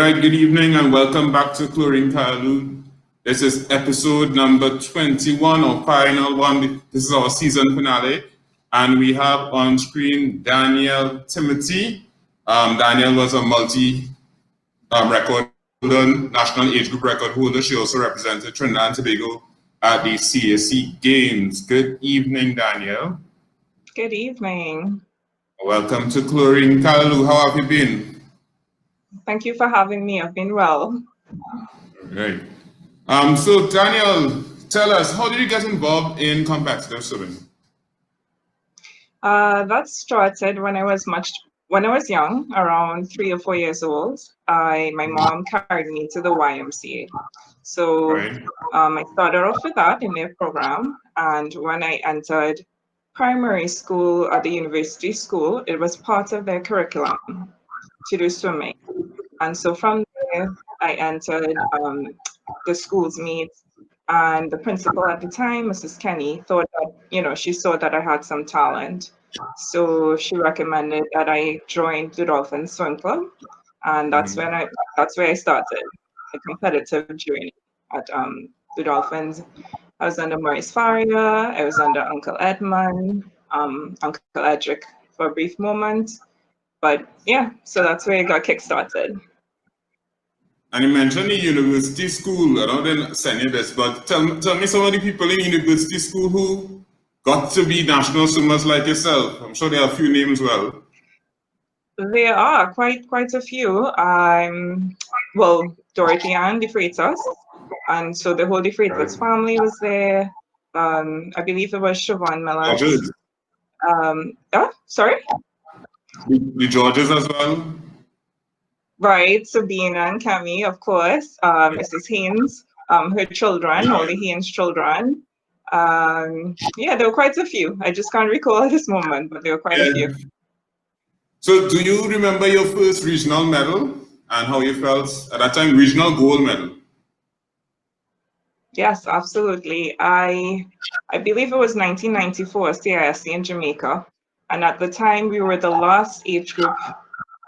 right, good evening and welcome back to Chlorine Kalu. This is episode number 21 or final one. This is our season finale. And we have on screen Daniel Timothy. Daniel was a multi-record holder, national age group record holder. She also represented Trinidad and Tobago at the CAC Games. Good evening, Daniel. Good evening. Welcome to Chlorine Kalu. How have you been? Thank you for having me. I've been well. Right. So Daniel, tell us, how did you get involved in competitive swimming? That started when I was young, around 3 or 4 years old. My mom carried me to the YMCA. So Right. I started off with that in their program. And when I entered primary school at the university school, it was part of their curriculum to do swimming. And so from there, I entered the school's meet, and the principal at the time, Mrs. Kenny, thought that, she saw that I had some talent. So she recommended that I join the Dolphin Swim Club, and that's where I started the competitive journey at the Dolphins. I was under Maurice Faria, I was under Uncle Edmund, Uncle Edric for a brief moment. But yeah, so that's where it got kickstarted. And you mentioned the university school. I don't know send you this, but tell me some of the people in university school who got to be national swimmers like yourself. I'm sure there are a few names well. There are quite a few. Well, Dorothy Ann de Freitas, and so the whole de Freitas family was there. I believe it was Siobhan Miller. Georges. Sorry? The Georges as well. Right, Sabina and Cami, of course. Mrs. Haynes, her children, all the Haynes children. Yeah, there were quite a few. I just can't recall at this moment, but there were quite a few. So do you remember your first regional medal and how you felt at that time, regional gold medal? Yes, absolutely. I believe it was 1994 CISC in Jamaica. And at the time, we were the last age group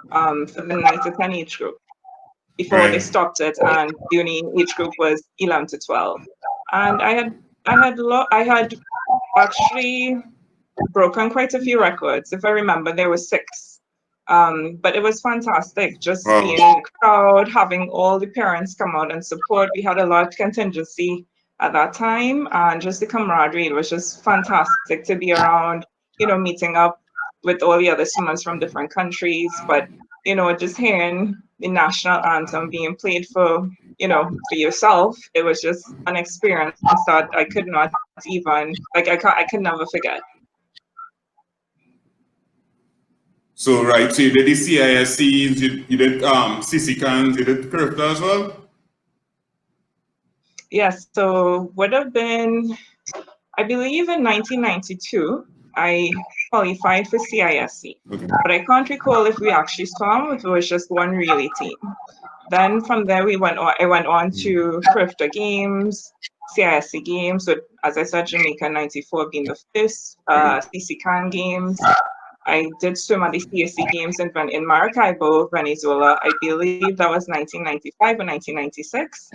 for the 9 to 10 age group before they stopped it. And the only age group was 11 to 12. And I had actually broken quite a few records. If I remember, there were 6. But it was fantastic, just being in the crowd, having all the parents come out and support. We had a large contingency at that time, and just the camaraderie. It was just fantastic to be around, meeting up with all the other swimmers from different countries. But, just hearing the national anthem being played for yourself, it was just an experience that I could not even, I could never forget. So right, so you did the CISCs, you did CCCANs, you did CRIFTA as well? Yes, so would have been, I believe in 1992, I qualified for CISC, but I can't recall if we actually swam, if it was just one relay team. Then from there, I went on to CRIFTA Games, CISC Games, with, as I said, Jamaica 94 being the first, CCCAN Games. I did swim at the CSC Games in Maracaibo, Venezuela. I believe that was 1995 or 1996.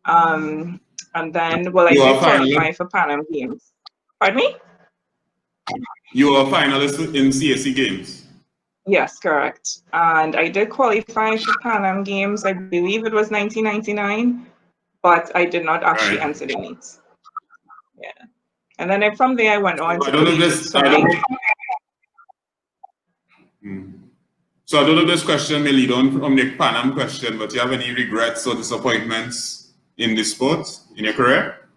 And then, I did qualify for Pan Am Games. Pardon me? You were a finalist in CSC Games? Yes, correct. And I did qualify for Pan Am Games. I believe it was 1999, but I did not actually enter the meets. Yeah. And then from there, I went on to collegiate swimming. So I don't know if this question may lead on from the Pan Am question, but do you have any regrets or disappointments in this sport, in your career?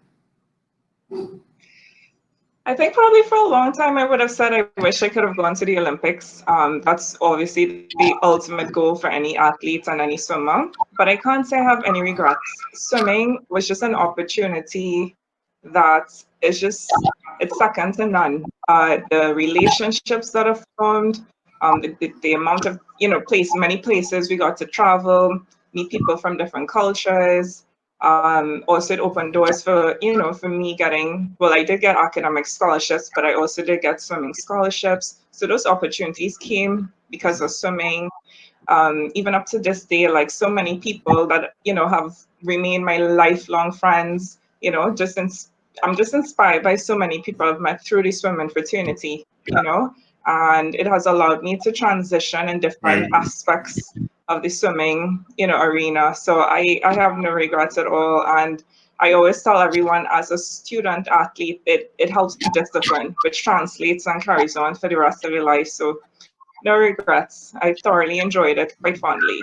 I think probably for a long time I would have said I wish I could have gone to the Olympics. That's obviously the ultimate goal for any athlete and any swimmer, but I can't say I have any regrets. Swimming was just an opportunity that is it's second to none. The relationships that are formed, the amount of, many places we got to travel, meet people from different cultures. Also it opened doors for, for me getting, I did get academic scholarships, but I also did get swimming scholarships. So those opportunities came because of swimming. even up to this day, like so many people that, have remained my lifelong friends, I'm just inspired by so many people I've met through the swimming fraternity, and it has allowed me to transition in different Right. aspects of the swimming, arena. So I have no regrets at all. And I always tell everyone, as a student athlete, it helps the discipline, which translates and carries on for the rest of your life. So no regrets. I thoroughly enjoyed it quite fondly.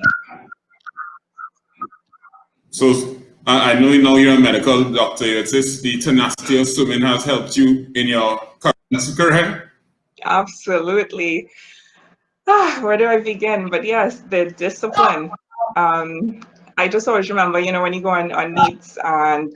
So I know now you're a medical doctor. It says the tenacity of swimming has helped you in your current career. Absolutely. Where do I begin? But yes, the discipline. Um, I just always remember, when you go on meets and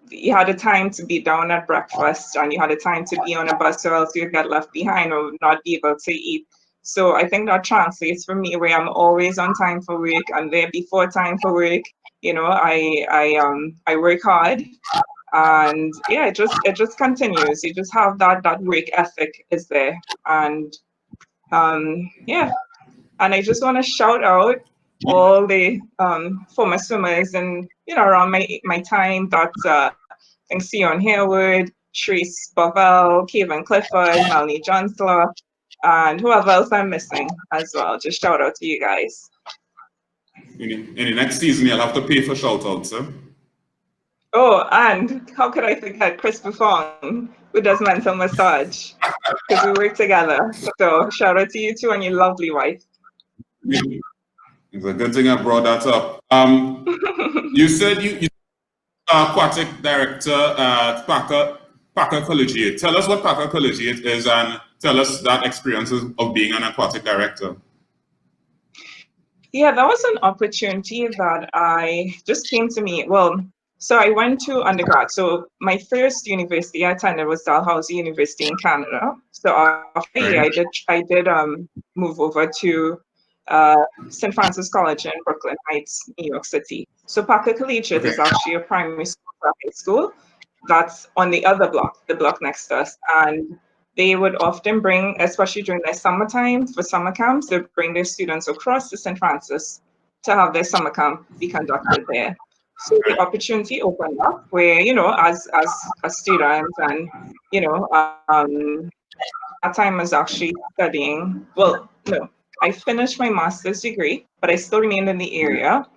you had a time to be down at breakfast and you had a time to be on a bus or else you get left behind or not be able to eat. So I think that translates for me where I'm always on time for work. I'm there before time for work. I work hard, and yeah, it just continues. You just have that work ethic is there. And yeah, and I just want to shout out all the former swimmers and around my time, that I think Sion Harewood, Shreese Bovell, Kevin Clifford, Melanie Johnsler, and whoever else I'm missing as well. Just shout out to you guys. In the next season, you'll have to pay for shout outs, sir. Oh, and how could I forget Chris Buffon, who does mental massage, because we work together. So shout out to you too and your lovely wife. It's a good thing I brought that up. You said you aquatic director at Packer Collegiate. Tell us what Packer Collegiate is and tell us that experience of being an aquatic director. Yeah, that was an opportunity that I just came to me. Well, so I went to undergrad. So my first university I attended was Dalhousie University in Canada. So after a year, Right. I did move over to St. Francis College in Brooklyn Heights, New York City. So Packer Collegiate Okay. is actually a primary school, high school that's on the other block, the block next to us, and they would often bring, especially during their summertime for summer camps, they bring their students across to St. Francis to have their summer camp be conducted there. So the opportunity opened up where, as a student and, at that time I was actually studying, well, no, I finished my master's degree, but I still remained in the area.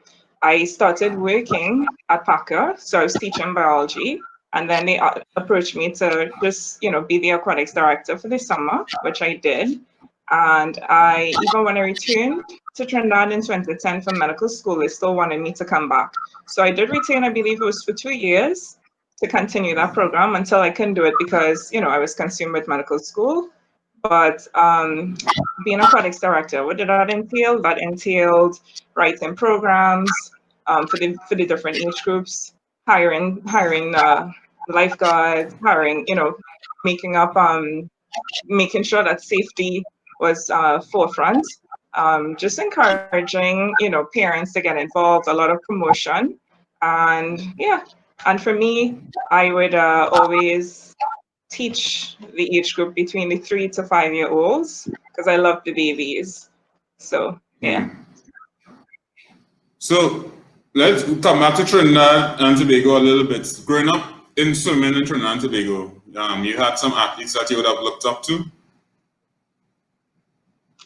I started working at Packer, so I was teaching biology, and then they approached me to just, be the aquatics director for the summer, which I did. And even when I returned to Trinidad in 2010 for medical school, they still wanted me to come back. So I did retain, I believe it was for 2 years, to continue that program until I couldn't do it because, I was consumed with medical school. But being aquatics director, what did that entail? That entailed writing programs for the different age groups, hiring lifeguards, hiring, making up making sure that safety was forefront. Just encouraging, parents to get involved, a lot of promotion, and yeah. And for me, I would always teach the age group between the 3 to 5 year olds because I love the babies. So yeah. So let's come back to Trinidad and Tobago a little bit. Growing up in swimming in Trinidad and Tobago, you had some athletes that you would have looked up to.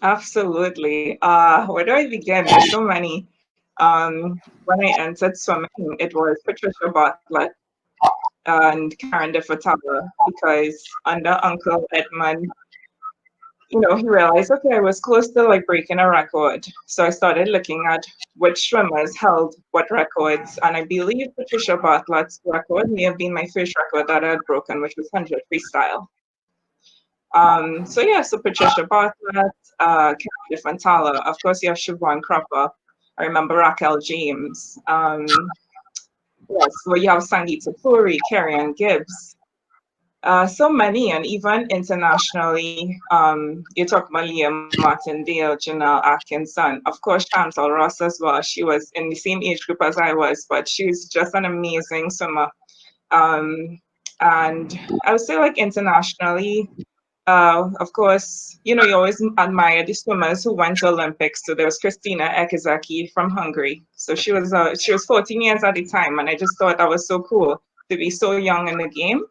Absolutely. Where do I begin? There's so many. When I entered swimming, it was Patricia Bartlett and Karen DeFatala because under Uncle Edmund, he realized, okay, I was close to like breaking a record. So I started looking at which swimmers held what records. And I believe Patricia Bartlett's record may have been my first record that I had broken, which was 100 freestyle. So yeah, so Patricia Bartlett, Kathy Fantala, of course you have Siobhan Cropper. I remember Raquel James. Yes, well you have Sangeeta Puri, Carrie Ann Gibbs. So many, and even internationally, you talk about Leah Martindale, Janelle Atkinson, of course Chantal Ross as well. She was in the same age group as I was, but she's just an amazing swimmer. And I would say like internationally, Of course, you always admire the swimmers who went to Olympics. So there was Christina Ekizaki from Hungary. So she was 14 years at the time, and I just thought that was so cool to be so young in the game.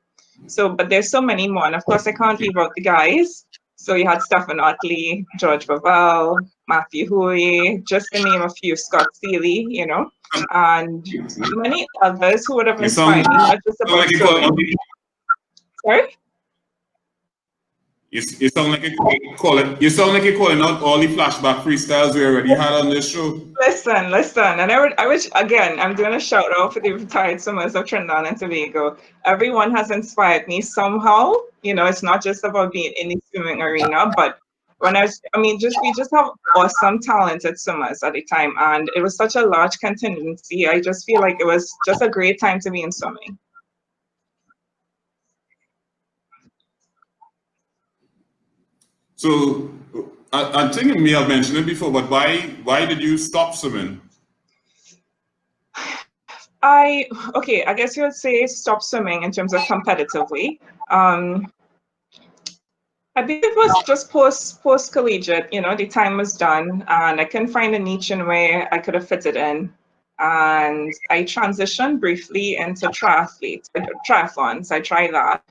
So, but there's so many more, and of course, I can't leave out the guys. So you had Stephen Otley, George Baval, Matthew Hui, just to name a few, Scott Seeley, and many others who would have You sound, inspired me, not just sound about like you're swimming. calling, Sorry? you sound like you sound like you're calling out all the flashback freestyles we already had on this show. Listen, and I wish again. I'm doing a shout out for the retired swimmers of Trinidad and Tobago. Everyone has inspired me somehow. It's not just about being in the swimming arena, but we just have awesome, talented swimmers at the time, and it was such a large contingency. I just feel like it was just a great time to be in swimming. So I think you may have mentioned it before, but why did you stop swimming? I guess you would say stop swimming in terms of competitively. I believe it was just post collegiate. The time was done, and I couldn't find a niche in where I could have fitted in. And I transitioned briefly into triathlons. I tried that.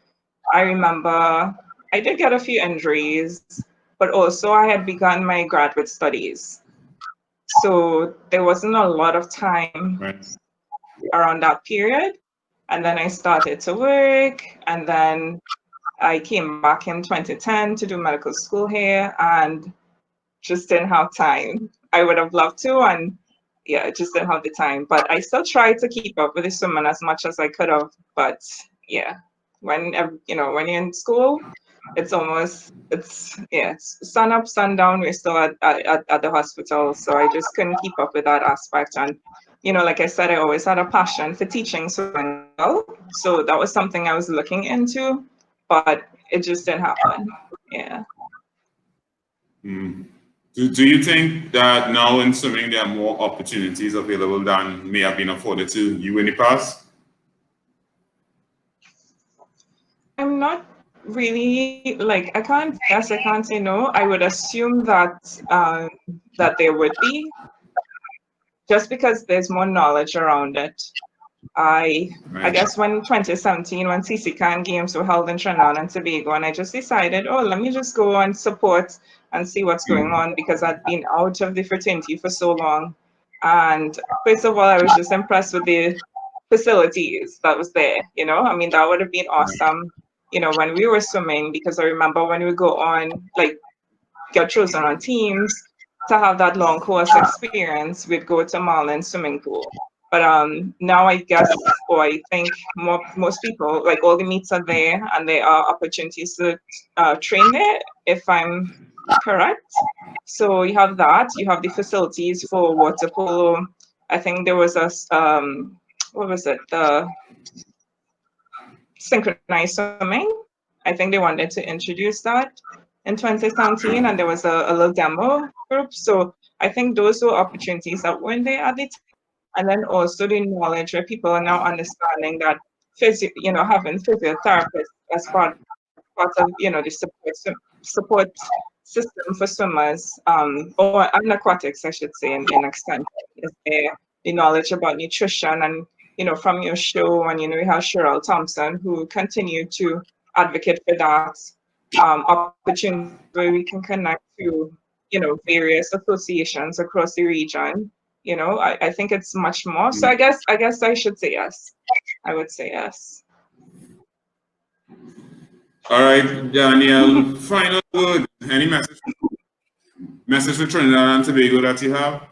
I remember I did get a few injuries, but also I had begun my graduate studies. So there wasn't a lot of time Right. around that period. And then I started to work, and then I came back in 2010 to do medical school here and just didn't have time. I would have loved to, and yeah, I just didn't have the time. But I still tried to keep up with the swimming as much as I could have. But yeah, when when you're in school, it's sun up, sun down. We're still at the hospital, so I just couldn't keep up with that aspect. And like I said, I always had a passion for teaching swimming, so that was something I was looking into, but it just didn't happen. Yeah. Mm. Do you think that now in swimming there are more opportunities available than may have been afforded to you in the past? I'm not really like I can't say no. I would assume that there would be, just because there's more knowledge around it. I Right. guess when 2017, when CCCAN games were held in Trinidad and Tobago, and I just decided, oh, let me just go and support and see what's going on, because I'd been out of the fraternity for so long. And first of all, I was just impressed with the facilities that was there. That would have been awesome, when we were swimming, because I remember when we go on, like, get chosen on teams to have that long course experience, we'd go to Marlin swimming pool. But now I guess, or I think most people, like, all the meets are there, and there are opportunities to train there, if I'm correct. So you have that. You have the facilities for water polo. I think there was what was it? The synchronized swimming. I think they wanted to introduce that in 2017, and there was a little demo group. So I think those were opportunities that weren't there at the time. And then also the knowledge where people are now understanding that having physiotherapists as part of the support system for swimmers, or and aquatics, I should say, in extent, is there the knowledge about nutrition. And from your show, and we have Cheryl Thompson, who continue to advocate for that opportunity where we can connect to various associations across the region. I think it's much more. So I guess I should say yes. I would say yes. All right, Daniel, final word. Any message for Trinidad and Tobago that you have?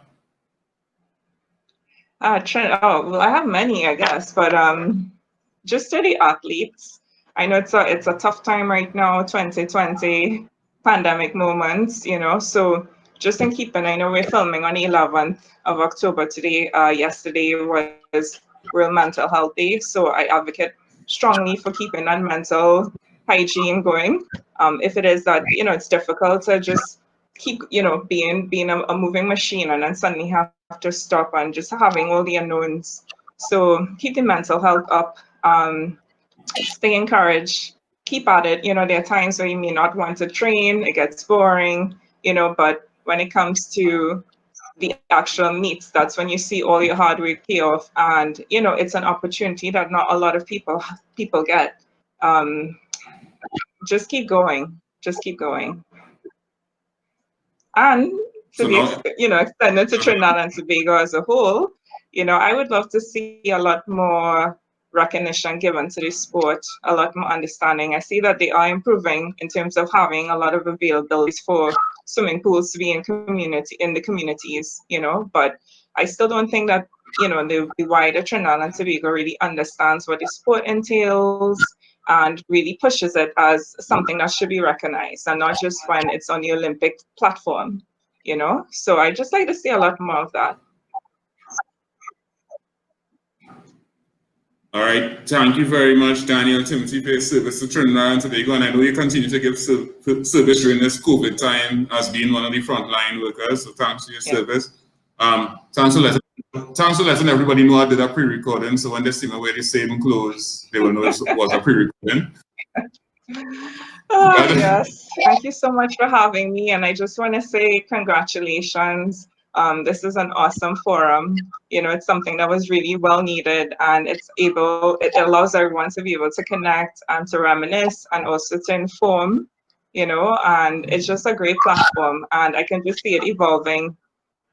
Well, I have many, I guess, but just to the athletes, I know it's a tough time right now, 2020 pandemic moments, so just in keeping, I know we're filming on the 11th of October today. Yesterday was World Mental Health Day, so I advocate strongly for keeping that mental hygiene going. If it is that, it's difficult to just keep, being a moving machine, and then suddenly have to stop, and just having all the unknowns. So keep the mental health up. Stay encouraged, keep at it. You know, there are times where you may not want to train, it gets boring, you know, but when it comes to the actual meets, that's when you see all your hard work pay off. And, you know, it's an opportunity that not a lot of people get. Just keep going. Just keep going. And to So be, now, you know, extended to Trinidad and Tobago as a whole, you know, I would love to see a lot more recognition given to the sport, a lot more understanding. I see that they are improving in terms of having a lot of availabilities for swimming pools to be in the communities, you know, but I still don't think that, you know, the wider Trinidad and Tobago really understands what the sport entails and really pushes it as something that should be recognized and not just when it's on the Olympic platform, you know? So I just like to see a lot more of that. all right, thank you very much, Daniel Timothy, for your service to Trinidad and Tobago. And I know you continue to give service during this COVID time as being one of the frontline workers. So thanks for your service. Thanks for letting everybody know I did a pre-recording. So when they see me wear the same clothes, they will know it was a pre-recording. Yes, thank you so much for having me. And I just want to say congratulations. This is an awesome forum. You know, it's something that was really well needed, and it allows everyone to be able to connect and to reminisce and also to inform, you know, and it's just a great platform. And I can just see it evolving,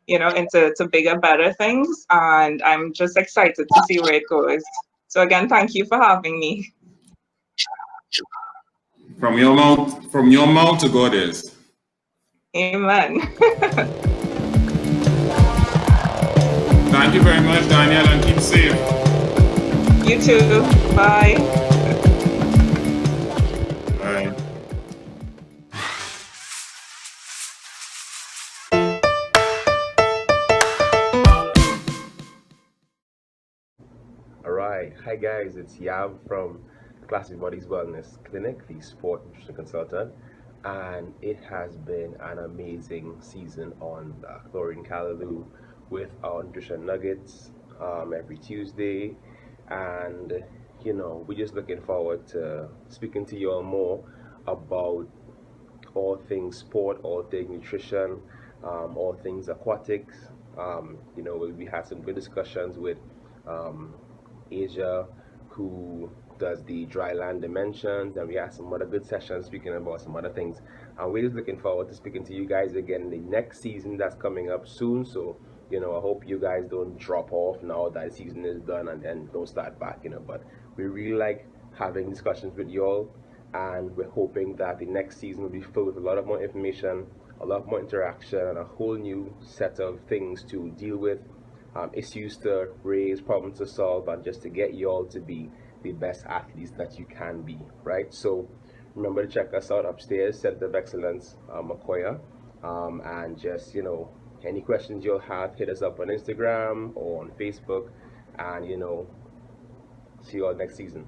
you know, into bigger, better things. And I'm just excited to see where it goes. So again, thank you for having me. From your mouth to God is. Amen. Thank you very much, Daniel, and keep safe. You too. Bye. Bye. Alright, hi guys, it's Yav from Classic Bodies Wellness Clinic, the sport nutrition consultant, and it has been an amazing season on Chlorine Callaloo with our nutrition nuggets every Tuesday, and you know, we're just looking forward to speaking to you all more about all things sport, all things nutrition, all things aquatics. You know, we had some good discussions with Asia, who does the dry land dimensions, and we had some other good sessions speaking about some other things. And we're just looking forward to speaking to you guys again in the next season that's coming up soon. So, you know, I hope you guys don't drop off now that season is done and then don't start back, you know. But we really like having discussions with you all, and we're hoping that the next season will be filled with a lot of more information, a lot more interaction, and a whole new set of things to deal with, issues to raise, problems to solve, and just to get you all to be the best athletes that you can be, right? So remember to check us out upstairs, Center of Excellence, Makoya, and just, you know, any questions you'll have, hit us up on Instagram or on Facebook, and, you know, see you all next season.